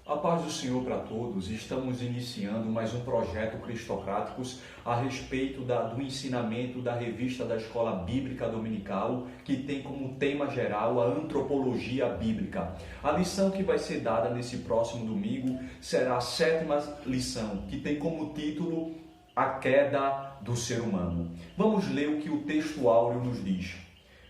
A paz do Senhor para todos. Estamos iniciando mais um projeto Cristocráticos a respeito do ensinamento da revista da Escola Bíblica Dominical, que tem como tema geral a antropologia bíblica. A lição que vai ser dada nesse próximo domingo será a 7ª lição, que tem como título A Queda do Ser Humano. Vamos ler o que o texto áureo nos diz.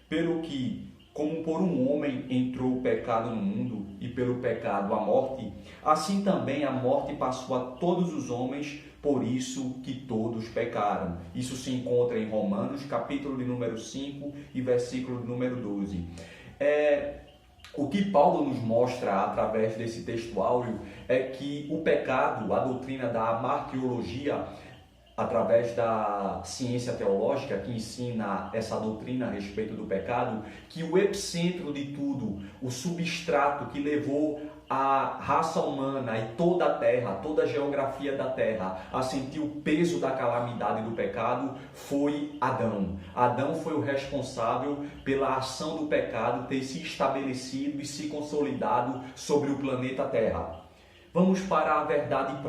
Pelo que, como por um homem entrou o pecado no mundo, e pelo pecado a morte, assim também a morte passou a todos os homens, por isso que todos pecaram. Isso se encontra em Romanos, capítulo de número 5 e versículo de número 12. O que Paulo nos mostra através desse texto áureo é que o pecado, a doutrina da amartiologia, através da ciência teológica que ensina essa doutrina a respeito do pecado, que o epicentro de tudo, o substrato que levou a raça humana e toda a terra, toda a geografia da terra a sentir o peso da calamidade do pecado, foi Adão. Adão foi o responsável pela ação do pecado ter se estabelecido e se consolidado sobre o planeta Terra. Vamos para a verdade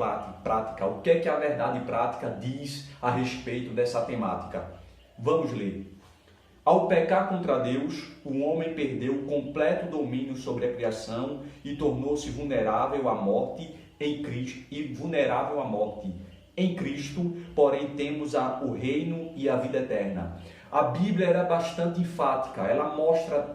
prática. O que é que a verdade prática diz a respeito dessa temática? Vamos ler. Ao pecar contra Deus, o homem perdeu o completo domínio sobre a criação e tornou-se vulnerável à morte em Cristo. Em Cristo, porém, temos o reino e a vida eterna. A Bíblia era bastante enfática, ela mostra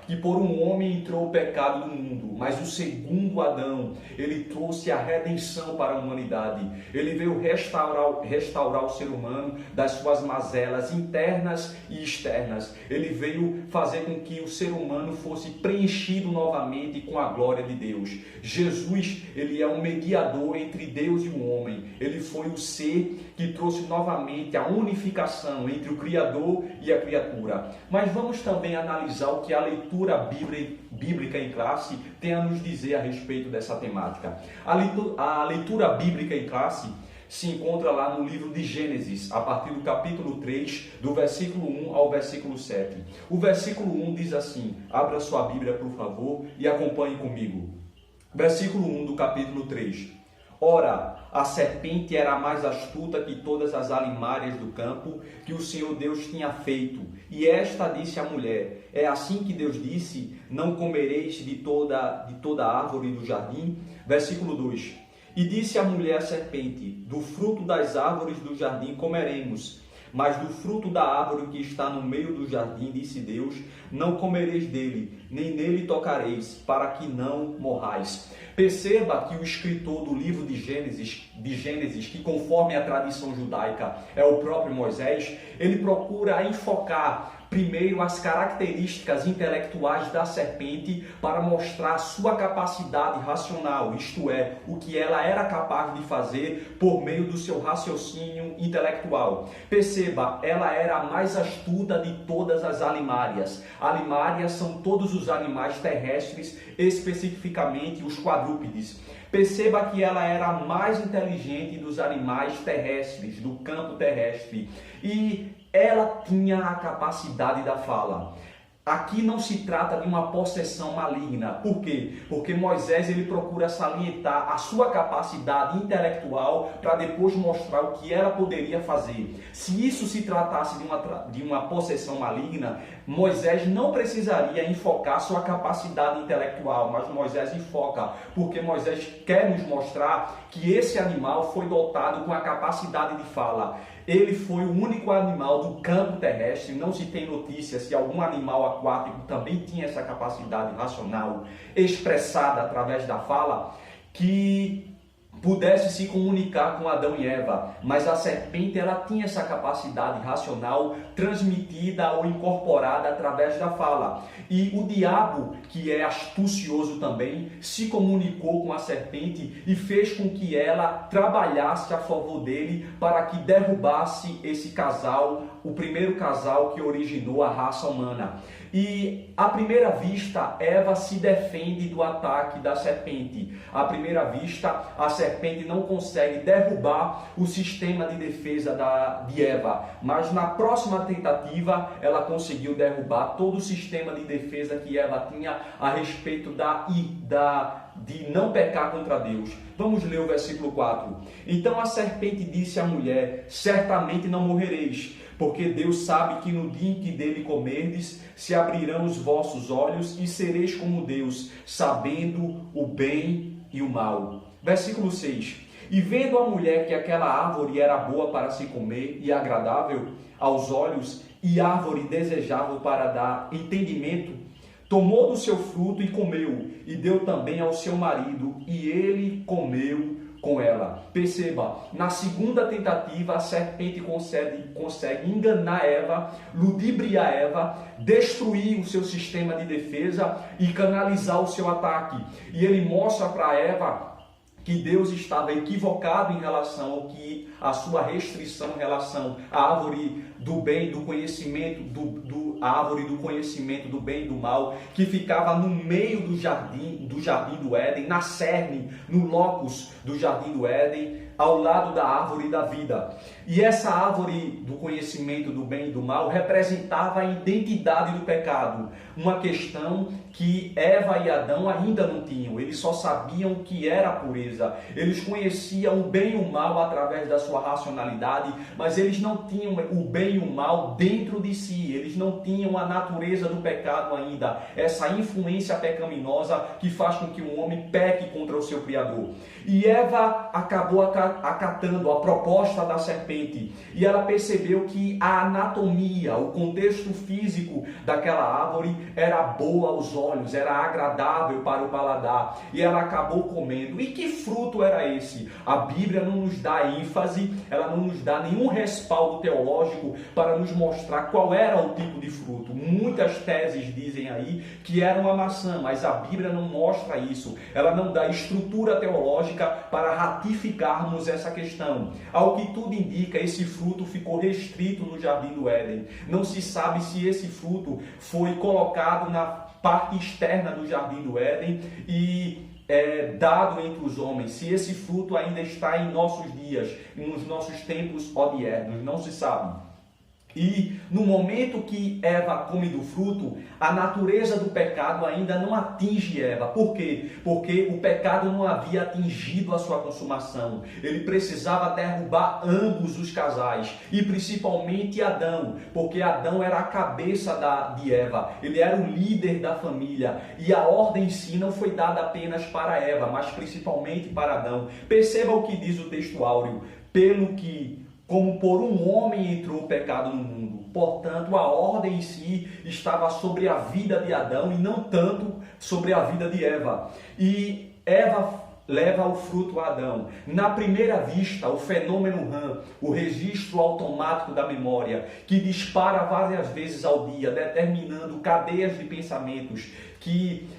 que por um homem entrou o pecado no mundo, mas o segundo Adão, ele trouxe a redenção para a humanidade. Ele veio restaurar o ser humano das suas mazelas internas e externas. Ele veio fazer com que o ser humano fosse preenchido novamente com a glória de Deus. Jesus, ele é um mediador entre Deus e o homem. Ele foi o ser que trouxe novamente a unificação entre o Criador e a criatura. Mas vamos também analisar o que a leitura bíblica em classe tem a nos dizer a respeito dessa temática. A leitura bíblica em classe se encontra lá no livro de Gênesis, a partir do capítulo 3, do versículo 1 ao versículo 7. O versículo 1 diz assim, abra sua Bíblia, por favor, e acompanhe comigo. Versículo 1 do capítulo 3. Ora, a serpente era mais astuta que todas as alimárias do campo que o Senhor Deus tinha feito. E esta disse à mulher, é assim que Deus disse, não comereis de toda árvore do jardim? Versículo 2. E disse a mulher à serpente, do fruto das árvores do jardim comeremos, mas do fruto da árvore que está no meio do jardim, disse Deus, não comereis dele, nem nele tocareis, para que não morrais. Perceba que o escritor do livro de Gênesis, que conforme a tradição judaica é o próprio Moisés, ele procura enfocar primeiro as características intelectuais da serpente para mostrar sua capacidade racional, isto é, o que ela era capaz de fazer por meio do seu raciocínio intelectual. Perceba, ela era a mais astuta de todas as alimárias. Alimárias são todos os animais terrestres, especificamente os quadrúpedes. Perceba que ela era a mais inteligente dos animais terrestres, do campo terrestre. E ela tinha a capacidade da fala. Aqui não se trata de uma possessão maligna. Por quê? Porque Moisés ele procura salientar a sua capacidade intelectual para depois mostrar o que ela poderia fazer. Se isso se tratasse de uma possessão maligna, Moisés não precisaria enfocar sua capacidade intelectual, mas Moisés enfoca, porque Moisés quer nos mostrar que esse animal foi dotado com a capacidade de fala. Ele foi o único animal do campo terrestre, não se tem notícia se algum animal aquático também tinha essa capacidade racional expressada através da fala, que pudesse se comunicar com Adão e Eva, mas a serpente ela tinha essa capacidade racional transmitida ou incorporada através da fala. E o diabo, que é astucioso também, se comunicou com a serpente e fez com que ela trabalhasse a favor dele para que derrubasse esse casal o primeiro casal que originou a raça humana. E à primeira vista, Eva se defende do ataque da serpente. À primeira vista, a serpente não consegue derrubar o sistema de defesa de Eva. Mas na próxima tentativa, ela conseguiu derrubar todo o sistema de defesa que Eva tinha a respeito de não pecar contra Deus. Vamos ler o versículo 4. Então a serpente disse à mulher: certamente não morrereis, porque Deus sabe que no dia em que dele comerdes, se abrirão os vossos olhos e sereis como Deus, sabendo o bem e o mal. Versículo 6. E vendo a mulher que aquela árvore era boa para se comer e agradável aos olhos, e árvore desejável para dar entendimento, tomou do seu fruto e comeu, e deu também ao seu marido, e ele comeu com ela. Perceba, na segunda tentativa, a serpente consegue enganar Eva, ludibriar Eva, destruir o seu sistema de defesa e canalizar o seu ataque. E ele mostra para Eva que Deus estava equivocado em relação ao que a sua restrição em relação à árvore do bem, do conhecimento, a árvore do conhecimento do bem e do mal, que ficava no meio do jardim do Éden, na cerne, no locus do jardim do Éden, ao lado da árvore da vida. E essa árvore do conhecimento do bem e do mal representava a identidade do pecado, uma questão que Eva e Adão ainda não tinham. Eles só sabiam o que era a pureza. Eles conheciam o bem e o mal através da sua racionalidade, mas eles não tinham o bem e o mal dentro de si. Eles não tinham a natureza do pecado ainda, essa influência pecaminosa que faz com que o homem peque contra o seu Criador. E Eva acabou acatando a proposta da serpente, e ela percebeu que a anatomia, o contexto físico daquela árvore era boa aos olhos, era agradável para o paladar, e ela acabou comendo. E que fruto era esse? A Bíblia não nos dá ênfase, ela não nos dá nenhum respaldo teológico para nos mostrar qual era o tipo de fruto. Muitas teses dizem aí que era uma maçã, mas a Bíblia não mostra isso. Ela não dá estrutura teológica para ratificarmos essa questão. Ao que tudo indica, esse fruto ficou restrito no jardim do Éden. Não se sabe se esse fruto foi colocado na parte externa do jardim do Éden e dado entre os homens, se esse fruto ainda está em nossos dias, nos nossos tempos odiernos, não se sabe. E no momento que Eva come do fruto, a natureza do pecado ainda não atinge Eva. Por quê? Porque o pecado não havia atingido a sua consumação. Ele precisava derrubar ambos os casais, e principalmente Adão, porque Adão era a cabeça de Eva. Ele era o líder da família, e a ordem em si não foi dada apenas para Eva, mas principalmente para Adão. Perceba o que diz o texto áureo: pelo que como por um homem entrou o pecado no mundo. Portanto, a ordem em si estava sobre a vida de Adão e não tanto sobre a vida de Eva. E Eva leva o fruto a Adão. Na primeira vista, o fenômeno RAM, o registro automático da memória, que dispara várias vezes ao dia, determinando cadeias de pensamentos que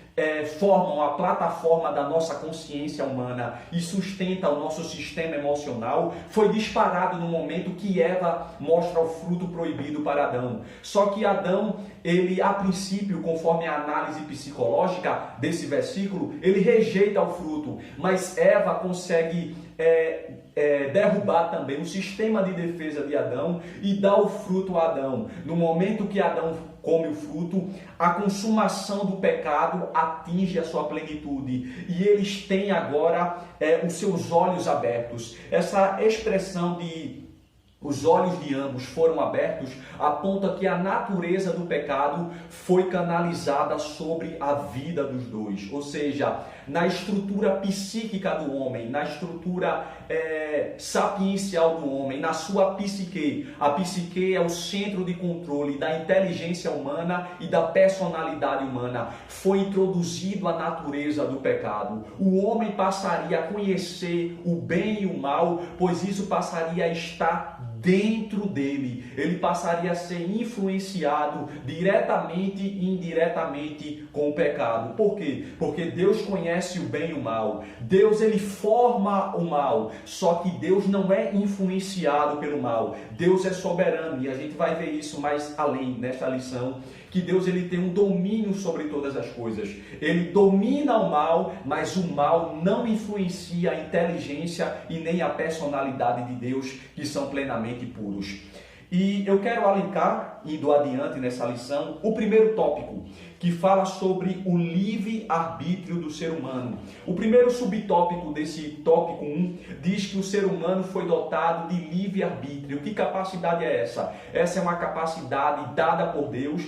formam a plataforma da nossa consciência humana e sustenta o nosso sistema emocional, foi disparado no momento que Eva mostra o fruto proibido para Adão. Só que Adão, ele a princípio, conforme a análise psicológica desse versículo, ele rejeita o fruto, mas Eva consegue derrubar também o sistema de defesa de Adão e dá o fruto a Adão. No momento que Adão come o fruto, a consumação do pecado atinge a sua plenitude e eles têm agora os seus olhos abertos. Essa expressão de os olhos de ambos foram abertos aponta que a natureza do pecado foi canalizada sobre a vida dos dois. Ou seja, na estrutura psíquica do homem, na estrutura sapiencial do homem, na sua psique. A psique é o centro de controle da inteligência humana e da personalidade humana. Foi introduzido a natureza do pecado. O homem passaria a conhecer o bem e o mal, pois isso passaria a estar dentro dele. Ele passaria a ser influenciado diretamente e indiretamente com o pecado. Por quê? Porque Deus conhece o bem e o mal. Deus, ele forma o mal, só que Deus não é influenciado pelo mal. Deus é soberano, e a gente vai ver isso mais além nesta lição, que Deus, ele tem um domínio sobre todas as coisas. Ele domina o mal, mas o mal não influencia a inteligência e nem a personalidade de Deus, que são plenamente puros. E eu quero alinhar, indo adiante nessa lição, o primeiro tópico, que fala sobre o livre-arbítrio do ser humano. O primeiro subtópico desse tópico 1 diz que o ser humano foi dotado de livre-arbítrio. Que capacidade é essa? Essa é uma capacidade dada por Deus,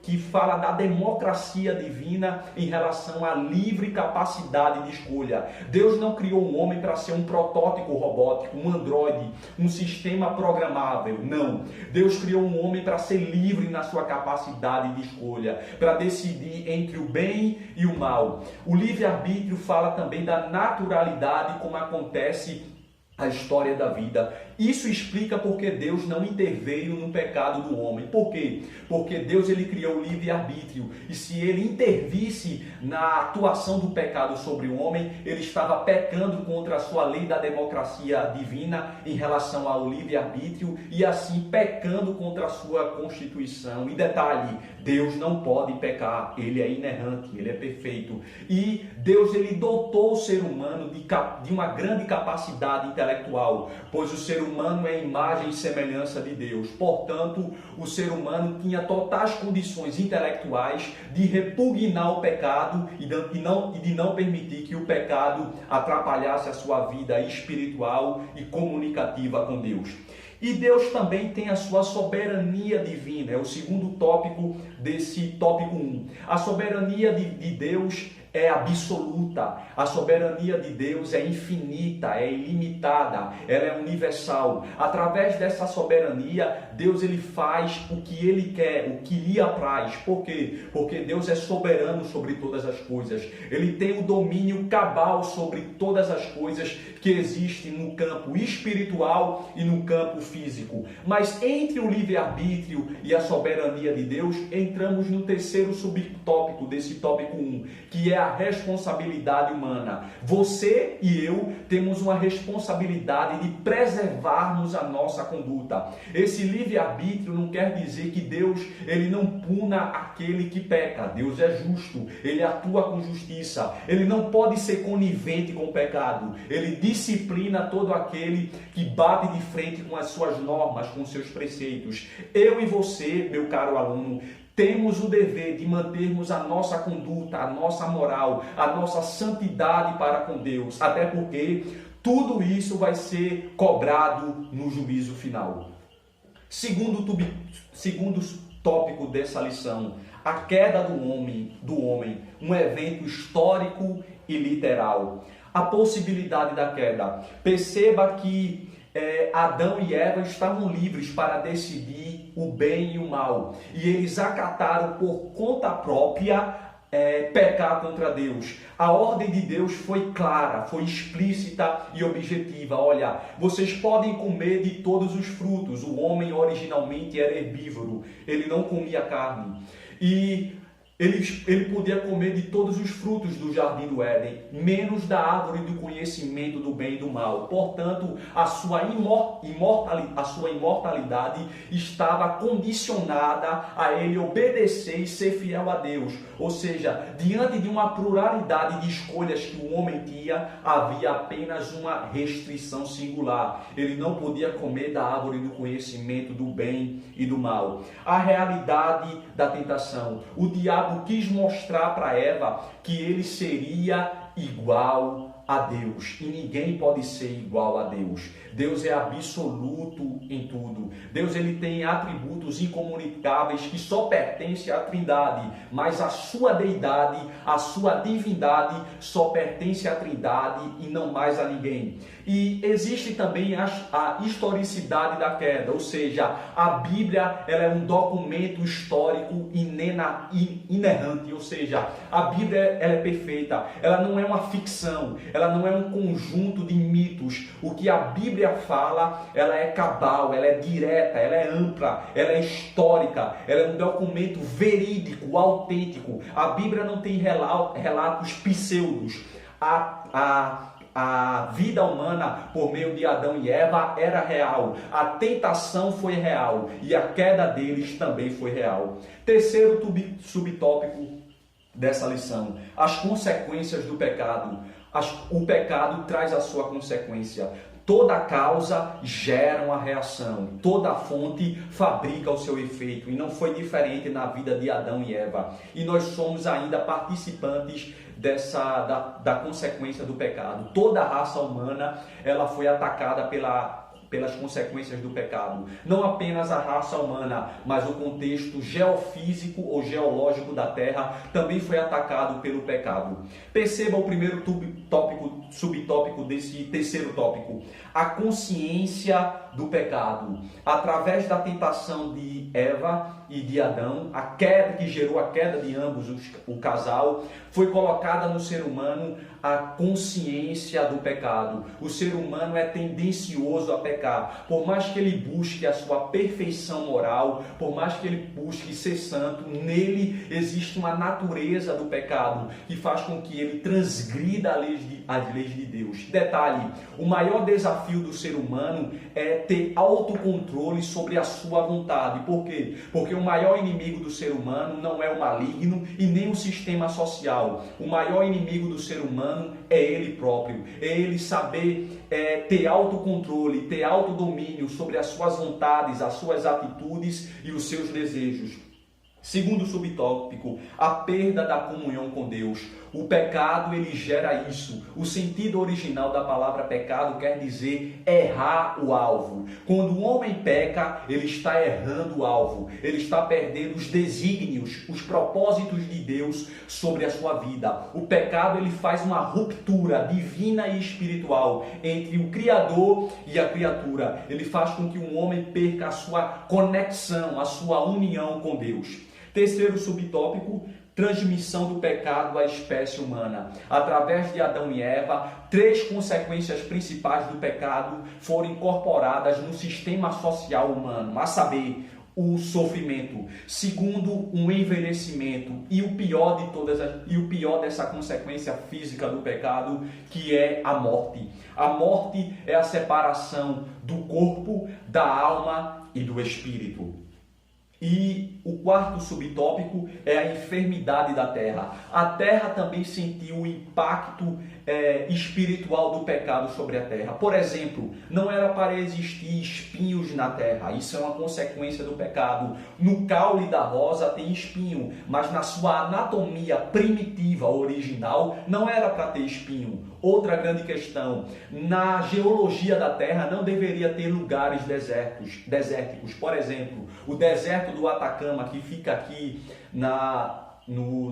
que fala da democracia divina em relação à livre capacidade de escolha. Deus não criou um homem para ser um protótipo robótico, um androide, um sistema programável. Não. Deus criou um homem para ser livre na sua capacidade de escolha, para decidir entre o bem e o mal. O livre-arbítrio fala também da naturalidade, como acontece a história da vida. Isso explica porque Deus não interveio no pecado do homem. Por quê? Porque Deus, ele criou o livre-arbítrio, e se ele intervisse na atuação do pecado sobre o homem, ele estava pecando contra a sua lei da democracia divina em relação ao livre-arbítrio, e assim pecando contra a sua constituição. E detalhe, Deus não pode pecar, ele é inerrante, ele é perfeito. E Deus, ele dotou o ser humano de uma grande capacidade intelectual, pois o ser humano é imagem e semelhança de Deus. Portanto, o ser humano tinha totais condições intelectuais de repugnar o pecado e de não permitir que o pecado atrapalhasse a sua vida espiritual e comunicativa com Deus. E Deus também tem a sua soberania divina, é o segundo tópico desse tópico 1. A soberania de Deus é absoluta, a soberania de Deus é infinita, é ilimitada, ela é universal. Através dessa soberania, Deus, ele faz o que ele quer, o que lhe apraz. Por quê? Porque Deus é soberano sobre todas as coisas. Ele tem o domínio cabal sobre todas as coisas que existem no campo espiritual e no campo físico. Mas entre o livre-arbítrio e a soberania de Deus, entramos no terceiro subtópico desse tópico 1, que é a responsabilidade humana. Você e eu temos uma responsabilidade de preservarmos a nossa conduta. Esse livre-arbítrio não quer dizer que Deus, ele não puna aquele que peca. Deus é justo, ele atua com justiça, ele não pode ser conivente com o pecado, ele disciplina todo aquele que bate de frente com as suas normas, com seus preceitos. Eu e você, meu caro aluno, temos o dever de mantermos a nossa conduta, a nossa moral, a nossa santidade para com Deus, até porque tudo isso vai ser cobrado no juízo final. Segundo tópico dessa lição, a queda do homem, um evento histórico e literal. A possibilidade da queda. Perceba que Adão e Eva estavam livres para decidir o bem e o mal, e eles acataram por conta própria pecar contra Deus. A ordem de Deus foi clara, foi explícita e objetiva. Olha, vocês podem comer de todos os frutos. O homem originalmente era herbívoro, ele não comia carne, e ele podia comer de todos os frutos do jardim do Éden, menos da árvore do conhecimento do bem e do mal. Portanto, a sua imortalidade estava condicionada a ele obedecer e ser fiel a Deus. Ou seja, diante de uma pluralidade de escolhas que o homem tinha, havia apenas uma restrição singular. Ele não podia comer da árvore do conhecimento do bem e do mal. A realidade da tentação. O diabo quis mostrar para Eva que ele seria igual a Deus, e ninguém pode ser igual a Deus. Deus é absoluto em tudo. Deus, ele tem atributos incomunicáveis que só pertencem à Trindade, mas a sua deidade, a sua divindade só pertence à Trindade e não mais a ninguém. E existe também a historicidade da queda, ou seja, a Bíblia ela é um documento histórico inerrante, ou seja, a Bíblia ela é perfeita, ela não é uma ficção, ela não é um conjunto de mitos. O que a Bíblia fala, ela é cabal, ela é direta, ela é ampla, ela é histórica, ela é um documento verídico, autêntico. A Bíblia não tem relatos pseudos. A vida humana por meio de Adão e Eva era real, a tentação foi real e a queda deles também foi real. Terceiro subtópico dessa lição: as consequências do pecado. O pecado traz a sua consequência. Toda causa gera uma reação, toda fonte fabrica o seu efeito, e não foi diferente na vida de Adão e Eva. E nós somos ainda participantes da consequência do pecado. Toda a raça humana ela foi atacada pelas consequências do pecado. Não apenas a raça humana, mas o contexto geofísico ou geológico da Terra também foi atacado pelo pecado. Perceba o primeiro subtópico desse terceiro tópico: a consciência do pecado. Através da tentação de Eva e de Adão, a queda que gerou a queda de ambos, o casal, foi colocada no ser humano a consciência do pecado. O ser humano é tendencioso a pecar. Por mais que ele busque a sua perfeição moral, por mais que ele busque ser santo, nele existe uma natureza do pecado que faz com que ele transgrida as leis de Deus. Detalhe: o maior desafio do ser humano é ter autocontrole sobre a sua vontade. Por quê? Porque o maior inimigo do ser humano não é o maligno e nem o sistema social. O maior inimigo do ser humano é ele próprio. É ele saber ter autocontrole, ter autodomínio sobre as suas vontades, as suas atitudes e os seus desejos. Segundo subtópico: a perda da comunhão com Deus. O pecado ele gera isso. O sentido original da palavra pecado quer dizer errar o alvo. Quando o homem peca, ele está errando o alvo. Ele está perdendo os desígnios, os propósitos de Deus sobre a sua vida. O pecado ele faz uma ruptura divina e espiritual entre o Criador e a criatura. Ele faz com que um homem perca a sua conexão, a sua união com Deus. Terceiro subtópico: transmissão do pecado à espécie humana. Através de Adão e Eva, 3 consequências principais do pecado foram incorporadas no sistema social humano, a saber, o sofrimento. Segundo, um envelhecimento. E o pior dessa consequência física do pecado, que é a morte. A morte é a separação do corpo, da alma e do espírito. E o quarto subtópico é a enfermidade da terra. A terra também sentiu o impacto espiritual do pecado sobre a terra. Por exemplo, não era para existir espinhos na terra. Isso é uma consequência do pecado. No caule da rosa tem espinho, mas na sua anatomia primitiva, original, não era para ter espinho. Outra grande questão: na geologia da terra não deveria ter lugares desérticos. Por exemplo, o deserto do Atacama, que fica aqui na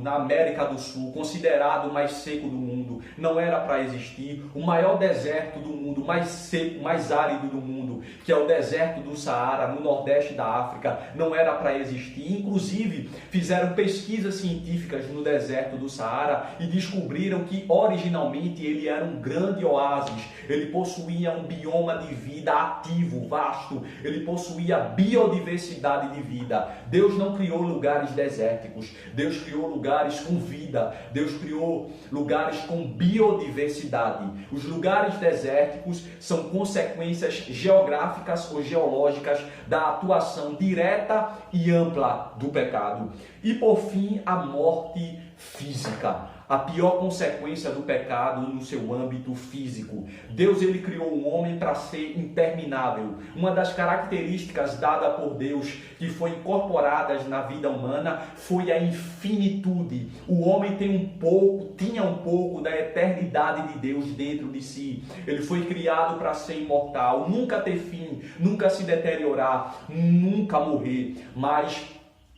América do Sul, considerado o mais seco do mundo, não era para existir. O maior deserto do mundo, mais seco, mais árido do mundo, que é o deserto do Saara, no nordeste da África, não era para existir. Inclusive, fizeram pesquisas científicas no deserto do Saara e descobriram que originalmente ele era um grande oásis. Ele possuía um bioma de vida ativo, vasto. Ele possuía biodiversidade de vida. Deus não criou lugares desérticos. Deus criou lugares com vida. Deus criou lugares com biodiversidade. Os lugares desérticos são consequências geográficas ou geológicas da atuação direta e ampla do pecado. E por fim, a morte física. A pior consequência do pecado no seu âmbito físico. Deus ele criou o homem para ser interminável. Uma das características dadas por Deus que foi incorporadas na vida humana foi a infinitude. O homem tinha um pouco da eternidade de Deus dentro de si. Ele foi criado para ser imortal, nunca ter fim, nunca se deteriorar, nunca morrer, mas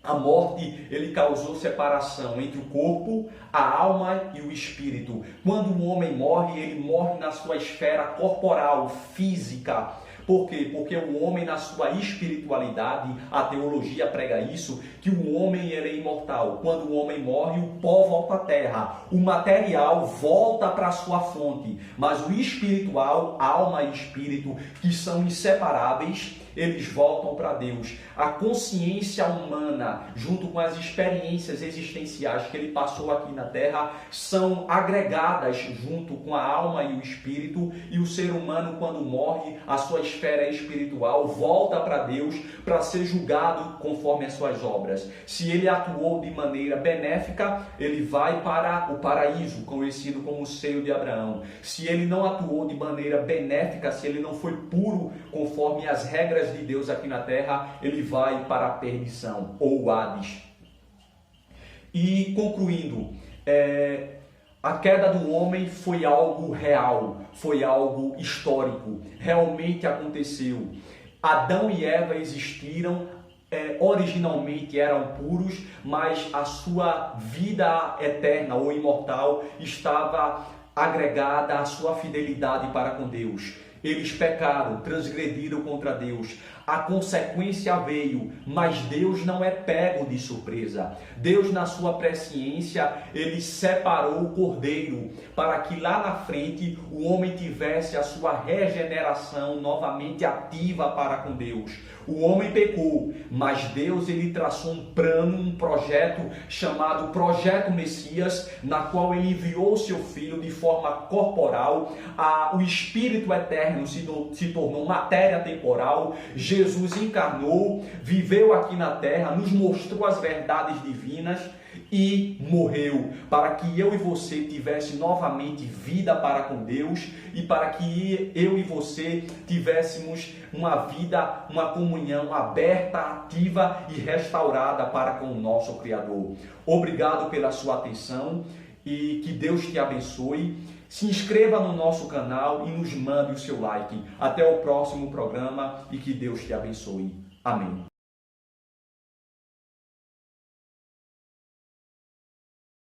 A morte, ele causou separação entre o corpo, a alma e o espírito. Quando um homem morre, ele morre na sua esfera corporal, física. Por quê? Porque o homem, na sua espiritualidade, a teologia prega isso, que o homem ele é imortal. Quando o homem morre, o pó volta à terra. O material volta para a sua fonte. Mas o espiritual, alma e espírito, que são inseparáveis, eles voltam para Deus. A consciência humana, junto com as experiências existenciais que ele passou aqui na Terra, são agregadas junto com a alma e o espírito, e o ser humano, quando morre, a sua esfera espiritual volta para Deus para ser julgado conforme as suas obras. Se ele atuou de maneira benéfica, ele vai para o paraíso, conhecido como o seio de Abraão. Se ele não atuou de maneira benéfica, se ele não foi puro conforme as regras de Deus aqui na terra, ele vai para a perdição, ou o Hades. E concluindo, a queda do homem foi algo real, foi algo histórico, realmente aconteceu. Adão e Eva existiram, originalmente eram puros, mas a sua vida eterna ou imortal estava agregada à sua fidelidade para com Deus. Eles pecaram, transgrediram contra Deus. A consequência veio, mas Deus não é pego de surpresa. Deus, na sua presciência, ele separou o cordeiro para que lá na frente o homem tivesse a sua regeneração novamente ativa para com Deus. O homem pecou, mas Deus ele traçou um plano, um projeto chamado Projeto Messias, na qual ele enviou o seu filho de forma corporal. O Espírito Eterno se tornou matéria temporal. Jesus encarnou, viveu aqui na terra, nos mostrou as verdades divinas e morreu para que eu e você tivesse novamente vida para com Deus e para que eu e você tivéssemos uma vida, uma comunhão aberta, ativa e restaurada para com o nosso Criador. Obrigado pela sua atenção e que Deus te abençoe. Se inscreva no nosso canal e nos mande o seu like. Até o próximo programa e que Deus te abençoe. Amém.